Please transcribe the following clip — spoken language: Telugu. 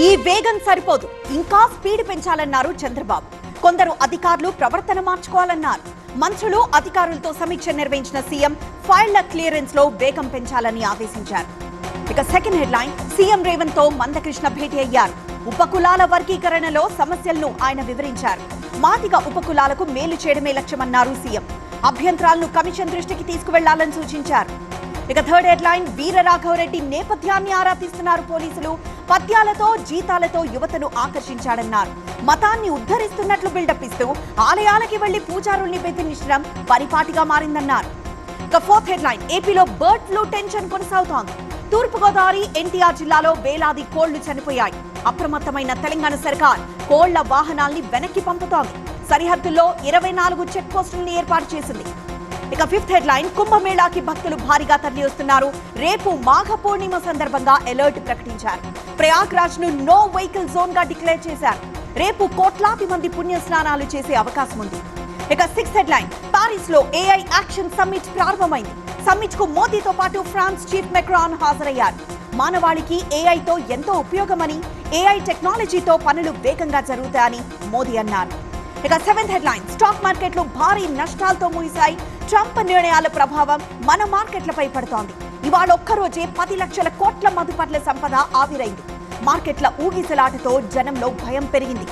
ఈ వేగం సరిపోదు, ఇంకా స్పీడ్ పెంచాలన్నారు చంద్రబాబు. కొందరు అధికారులు ప్రవర్తన మార్చుకోవాలన్నారు. మంత్రులు అధికారులతో సమీక్ష నిర్వహించిన సీఎం ఫైళ్ల క్లియరెన్స్ లో వేగం పెంచాలని ఆదేశించారు. ఇక సెకండ్ హెడ్లైన్, సీఎం రేవంత్ తో మందకృష్ణ భేటీ అయ్యారు. ఉపకులాల వర్గీకరణలో సమస్యలను ఆయన వివరించారు. మాదిగ ఉపకులాలకు మేలు చేయడమే లక్ష్యమన్నారు సీఎం. అభ్యంతరాలను కమిషన్ దృష్టికి తీసుకువెళ్లాలని సూచించారు. ఇక థర్డ్ హెడ్లైన్, వీరరాఘవరెడ్డి నేపథ్యాన్ని ఆరా తీస్తున్నారు పోలీసులు. పద్యాలతో జీతాలతో యువతను ఆకర్షించాడన్నారు. మతాన్ని ఉద్ధరిస్తున్నట్లు బిల్డప్ ఇస్తూ ఆలయాలకి వెళ్లి పూజారుల్ని బెదిరించడం పరిపాటిగా మారిందన్నారు. ఇక ఫోర్త్ హెడ్లైన్, ఏపీలో బర్డ్ ఫ్లూ టెన్షన్ కొనసాగుతోంది. తూర్పుగోదావరి, ఎన్టీఆర్ జిల్లాలో వేలాది కోళ్లు చనిపోయాయి. అప్రమత్తమైన తెలంగాణ సర్కార్ కోళ్ల వాహనాల్ని వెనక్కి పంపుతోంది. సరిహద్దుల్లో 24 చెక్ పోస్టులను ఏర్పాటు చేసింది. ఇక ఫిఫ్త్ హెడ్లైన్, కుంభమేళాకి భక్తులు భారీగా తరలి వస్తున్నారు. రేపు మాఘ పూర్ణిమ సందర్భంగా అలర్ట్ ప్రకటించారు. ప్రయాగ్రాజ్ ను నో వెహికల్ జోన్ గా డిక్లేర్ చేశారు. రేపు కోట్లాది మంది పుణ్య స్నానాలు చేసే అవకాశం ఉంది. ఇక సిక్స్త్ హెడ్లైన్, పారిస్ లో ఏఐ యాక్షన్ సమ్మిట్ ప్రారంభమైంది. సమ్మిట్ కు మోదీతో పాటు ఫ్రాన్స్ చీఫ్ మెక్రాన్ హాజరయ్యారు. మానవాళికి ఏఐతో ఎంతో ఉపయోగమని, ఏఐ టెక్నాలజీతో పనులు వేగంగా జరుగుతాయని మోదీ అన్నారు. ఇక సెవెంత్ హెడ్లైన్, స్టాక్ మార్కెట్లు భారీ నష్టాలతో ముగిశాయి. ట్రంప్ నిర్ణయాల ప్రభావం మన మార్కెట్లపై పడుతోంది. ఇవాళ ఒక్కరోజే 10 లక్షల కోట్ల మదుపర్ల సంపద ఆవిరైంది. మార్కెట్ల ఊగిసలాటతో జనంలో భయం పెరిగింది.